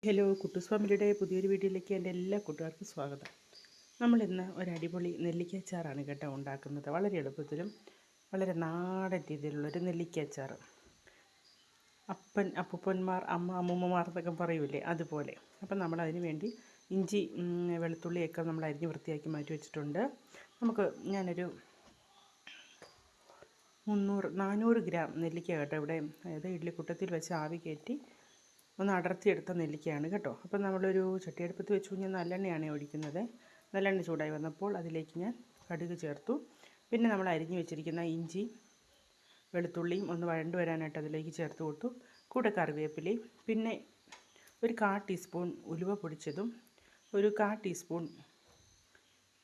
Hello കുട്ടൂസ് ഫാമിലിയുടെ പുതിയൊരു വീഡിയോയിലേക്ക് എൻ്റെ എല്ലാ കൂട്ടുകാർക്കും സ്വാഗതം. നമ്മളിന്ന് ഒരടിപൊളി നെല്ലിക്കച്ചാറാണ് കേട്ടോ ഉണ്ടാക്കുന്നത്. വളരെ എളുപ്പത്തിലും വളരെ നാടൻ രീതിയിലുള്ളൊരു നെല്ലിക്കച്ചാർ. അപ്പൂപ്പന്മാർ അമ്മൂമ്മമാർ എന്നൊക്കെ പറയൂലേ, അതുപോലെ. അപ്പം നമ്മളതിന് വേണ്ടി ഇഞ്ചി വെളുത്തുള്ളിയൊക്കെ നമ്മൾ അരിഞ്ഞ് വൃത്തിയാക്കി മാറ്റി വെച്ചിട്ടുണ്ട്. ഞാനൊരു 400 ഗ്രാം നെല്ലിക്ക കേട്ടോ ഇവിടെ, അതായത് ഇഡ്ഡലിക്കുട്ടത്തിൽ വെച്ച് ആവി കയറ്റി ഒന്ന് അടർത്തിയെടുത്ത നെല്ലിക്കയാണ് കേട്ടോ. അപ്പം നമ്മളൊരു ചട്ടിയെടുപ്പത്ത് വെച്ച് ഞാൻ നല്ലെണ്ണയാണ് ഒഴിക്കുന്നത്. നല്ലെണ്ണ ചൂടായി വന്നപ്പോൾ അതിലേക്ക് ഞാൻ കടുക് ചേർത്തു. പിന്നെ നമ്മൾ അരിഞ്ഞു വെച്ചിരിക്കുന്ന ഇഞ്ചി വെളുത്തുള്ളിയും ഒന്ന് വഴണ്ട് വരാനായിട്ട് അതിലേക്ക് ചേർത്ത് കൊടുത്തു. കൂടെ കറിവേപ്പിലയും, പിന്നെ ഒരു 1/4 ടീസ്പൂൺ ഉലുവ പൊടിച്ചതും, ഒരു 1/4 ടീസ്പൂൺ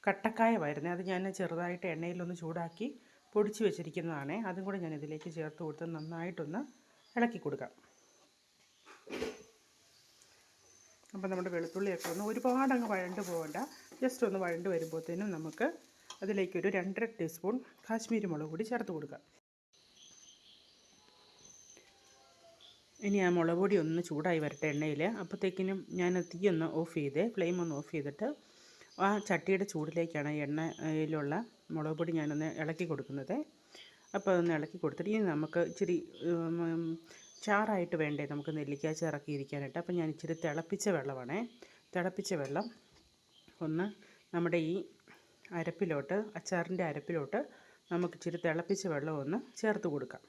കട്ടക്കായമായിരുന്നു. അത് ഞാൻ ചെറുതായിട്ട് എണ്ണയിലൊന്ന് ചൂടാക്കി പൊടിച്ച് വെച്ചിരിക്കുന്നതാണ്. അതും കൂടെ ഞാൻ ഇതിലേക്ക് ചേർത്ത് കൊടുത്ത് നന്നായിട്ടൊന്ന് ഇളക്കി കൊടുക്കാം. അപ്പോൾ നമ്മുടെ വെളുത്തുള്ളിയൊക്കെ ഒന്ന് ഒരുപാടങ്ങ് വഴണ്ട് പോകണ്ട, ജസ്റ്റ് ഒന്ന് വഴണ്ട് വരുമ്പോഴത്തേനും നമുക്ക് അതിലേക്കൊരു 2.5 ടീസ്പൂൺ കാശ്മീരി മുളക് പൊടി ചേർത്ത് കൊടുക്കാം. ഇനി ആ മുളക് പൊടി ഒന്ന് ചൂടായി വരട്ടെ എണ്ണയിൽ. അപ്പോഴത്തേക്കിനും ഞാൻ തീയൊന്ന് ഓഫ് ചെയ്തേ, ഫ്ലെയിം ഒന്ന് ഓഫ് ചെയ്തിട്ട് ആ ചട്ടിയുടെ ചൂടിലേക്കാണ് എണ്ണയിലുള്ള മുളക് പൊടി ഞാനൊന്ന് ഇളക്കി കൊടുക്കുന്നത്. അപ്പോൾ അതൊന്ന് ഇളക്കി കൊടുത്തിട്ട് ഇനി നമുക്ക് ഇച്ചിരി ചാറായിട്ട് വേണ്ടേ നമുക്ക് നെല്ലിക്കാച്ചാർ ഇറക്കിയിരിക്കാനായിട്ട്. അപ്പം ഞാൻ ഇച്ചിരി തിളപ്പിച്ച വെള്ളം ഒന്ന് നമ്മുടെ ഈ അരപ്പിലോട്ട്, അച്ചാറിൻ്റെ അരപ്പിലോട്ട് നമുക്ക് ഇച്ചിരി തിളപ്പിച്ച വെള്ളം ഒന്ന് ചേർത്ത് കൊടുക്കാം.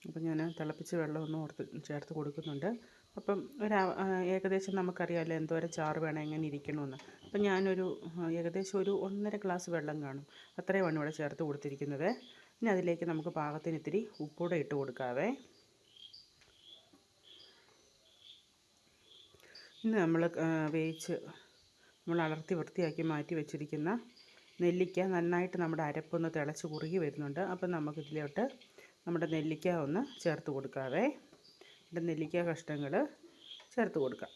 അപ്പം ഞാൻ തിളപ്പിച്ച വെള്ളം ഒന്ന് ചേർത്ത് കൊടുക്കുന്നുണ്ട്. അപ്പം ഏകദേശം നമുക്കറിയാമല്ലോ എന്തോരം ചാറ് വേണം, എങ്ങനെ ഇരിക്കണമെന്ന്. അപ്പം ഞാനൊരു ഏകദേശം ഒരു 1.5 ഗ്ലാസ് വെള്ളം കാണും, അത്രയുമാണ് ഇവിടെ ചേർത്ത് കൊടുത്തിരിക്കുന്നത്. ഇനി അതിലേക്ക് നമുക്ക് പാകത്തിന് ഇത്തിരി ഉപ്പൂടെ ഇട്ട് കൊടുക്കാവേ. ഇനി നമ്മൾ അടർത്തി വൃത്തിയാക്കി മാറ്റി വെച്ചിരിക്കുന്ന നെല്ലിക്ക നന്നായിട്ട് നമ്മുടെ അരപ്പൊന്ന് തിളച്ച് കുറുകി വരുന്നുണ്ട്. അപ്പം നമുക്കിതിലോട്ട് നമ്മുടെ നെല്ലിക്ക ഒന്ന് ചേർത്ത് കൊടുക്കാവേ. നെല്ലിക്ക കഷ്ണങ്ങൾ ചേർത്ത് കൊടുക്കാം.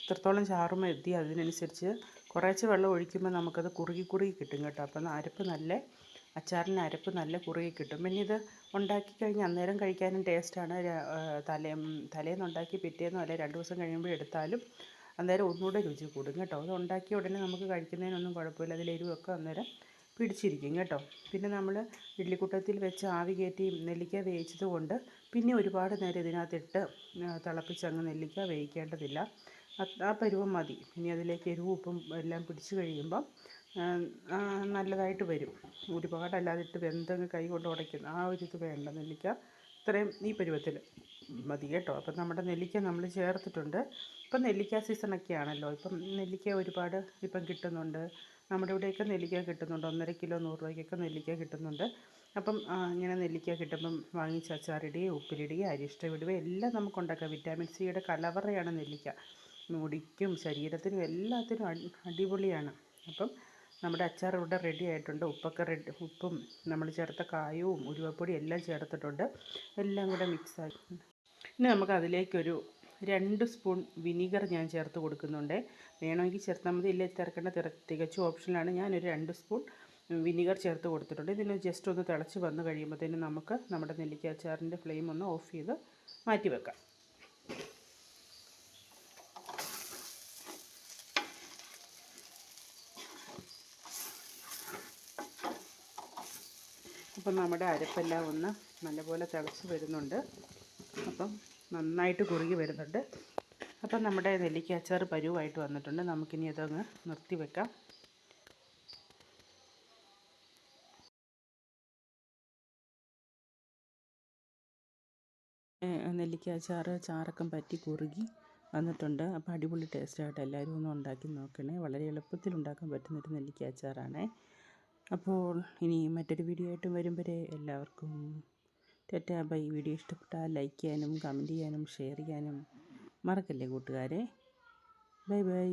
എത്രത്തോളം ചാറ് മതി അതിനനുസരിച്ച് കുറേശ്ശെ വെള്ളം ഒഴിക്കുമ്പോൾ നമുക്കത് കുറുകി കിട്ടും കേട്ടോ. അപ്പം അച്ചാറിന് അരപ്പ് നല്ല കുറുകി കിട്ടും. പിന്നെ ഇത് ഉണ്ടാക്കി കഴിഞ്ഞ് അന്നേരം കഴിക്കാനും ടേസ്റ്റാണ്. തലേന്നുണ്ടാക്കി പിറ്റേന്നോ അല്ലെ 2 ദിവസം കഴിയുമ്പോൾ എടുത്താലും അന്നേരം ഒന്നുകൂടെ രുചി കൂടും കേട്ടോ. അത് ഉണ്ടാക്കിയ ഉടനെ നമുക്ക് കഴിക്കുന്നതിനൊന്നും കുഴപ്പമില്ല, അതിൽ എരിവൊക്കെ അന്നേരം പിടിച്ചിരിക്കും കേട്ടോ. പിന്നെ നമ്മൾ ഇഡ്ഡലിക്കുട്ടത്തിൽ വെച്ച് ആവി കയറ്റി നെല്ലിക്ക വേവിച്ചത് കൊണ്ട് പിന്നെ ഒരുപാട് നേരം ഇതിനകത്തിട്ട് തിളപ്പിച്ചങ്ങ് നെല്ലിക്ക വേവിക്കേണ്ടതില്ല. ആ പരുവം മതി. ഇനി അതിലേക്ക് എരിവും ഉപ്പും എല്ലാം പിടിച്ച് കഴിയുമ്പം നല്ലതായിട്ട് വരും. ഒരുപാടല്ലാതിട്ട് വെന്തങ്ങ് കൈ കൊണ്ട് ഉടയ്ക്കുന്ന ആ ഒരു ഇത് വേണ്ട. നെല്ലിക്ക ഇത്രയും ഈ പരുവത്തിൽ മതി കേട്ടോ. അപ്പം നമ്മുടെ നെല്ലിക്ക നമ്മൾ ചേർത്തിട്ടുണ്ട്. ഇപ്പം നെല്ലിക്ക സീസണൊക്കെ ആണല്ലോ. ഇപ്പം നെല്ലിക്ക ഒരുപാട് ഇപ്പം കിട്ടുന്നുണ്ട്. നമ്മുടെ ഇവിടെയൊക്കെ നെല്ലിക്ക കിട്ടുന്നുണ്ട്. 1.5 കിലോ 100 രൂപയ്ക്കൊക്കെ നെല്ലിക്ക കിട്ടുന്നുണ്ട്. അപ്പം ഇങ്ങനെ നെല്ലിക്ക കിട്ടുമ്പം വാങ്ങിച്ച് അച്ചാറിടുകയും ഉപ്പിലിടുകയും അരിഷ്ടമിടുകയും എല്ലാം നമുക്കുണ്ടാക്കാം. വിറ്റാമിൻ സിയുടെ കലവറയാണ് നെല്ലിക്ക. മുടിക്കും ശരീരത്തിനും എല്ലാത്തിനും അടിപൊളിയാണ്. അപ്പം നമ്മുടെ അച്ചാർ ഇവിടെ റെഡി ആയിട്ടുണ്ട്. ഉപ്പും നമ്മൾ ചേർത്ത കായവും ഉലുവപ്പൊടിയും എല്ലാം ചേർത്തിട്ടുണ്ട്. എല്ലാം കൂടെ മിക്സാക്കി ഇനി നമുക്ക് അതിലേക്കൊരു 2 സ്പൂൺ വിനീഗർ ഞാൻ ചേർത്ത് കൊടുക്കുന്നുണ്ട്. വേണമെങ്കിൽ ചേർത്താൽ മതി, ഇല്ല ചേർക്കേണ്ട, തികച്ചും ഓപ്ഷനിലാണ്. ഞാനൊരു 2 സ്പൂൺ വിനീഗർ ചേർത്ത് കൊടുത്തിട്ടുണ്ട്. ഇതിന് ജസ്റ്റ് ഒന്ന് തിളച്ച് വന്ന് കഴിയുമ്പോഴത്തേനും നമുക്ക് നമ്മുടെ നെല്ലിക്ക അച്ചാറിൻ്റെ ഫ്ലെയിം ഒന്ന് ഓഫ് ചെയ്ത് മാറ്റി വെക്കാം. അപ്പം നമ്മുടെ അരപ്പെല്ലാം ഒന്ന് നല്ലപോലെ തിളച്ച് വരുന്നുണ്ട്. അപ്പം നന്നായിട്ട് കുറുകി വരുന്നുണ്ട്. അപ്പം നമ്മുടെ നെല്ലിക്ക അച്ചാർ പരുവായിട്ട് വന്നിട്ടുണ്ട്. നമുക്കിനി അതങ്ങ് നിർത്തി വെക്കാം. നെല്ലിക്ക ചാറൊക്കെ പറ്റി കുറുകി വന്നിട്ടുണ്ട്. അപ്പോൾ അടിപൊളി ടേസ്റ്റായിട്ട് എല്ലാവരും ഒന്ന് ഉണ്ടാക്കി നോക്കണേ. വളരെ എളുപ്പത്തിൽ ഉണ്ടാക്കാൻ പറ്റുന്നൊരു നെല്ലിക്ക അച്ചാറാണേ. അപ്പോൾ ഇനി മറ്റൊരു വീഡിയോ ആയിട്ട് വരും വരെ എല്ലാവർക്കും ടാറ്റാ ബൈ. വീഡിയോ ഇഷ്ടപ്പെട്ടാൽ ലൈക്ക് ചെയ്യാനും കമൻറ്റ് ചെയ്യാനും ഷെയർ ചെയ്യാനും മറക്കല്ലേ കൂട്ടുകാരെ. Bye bye.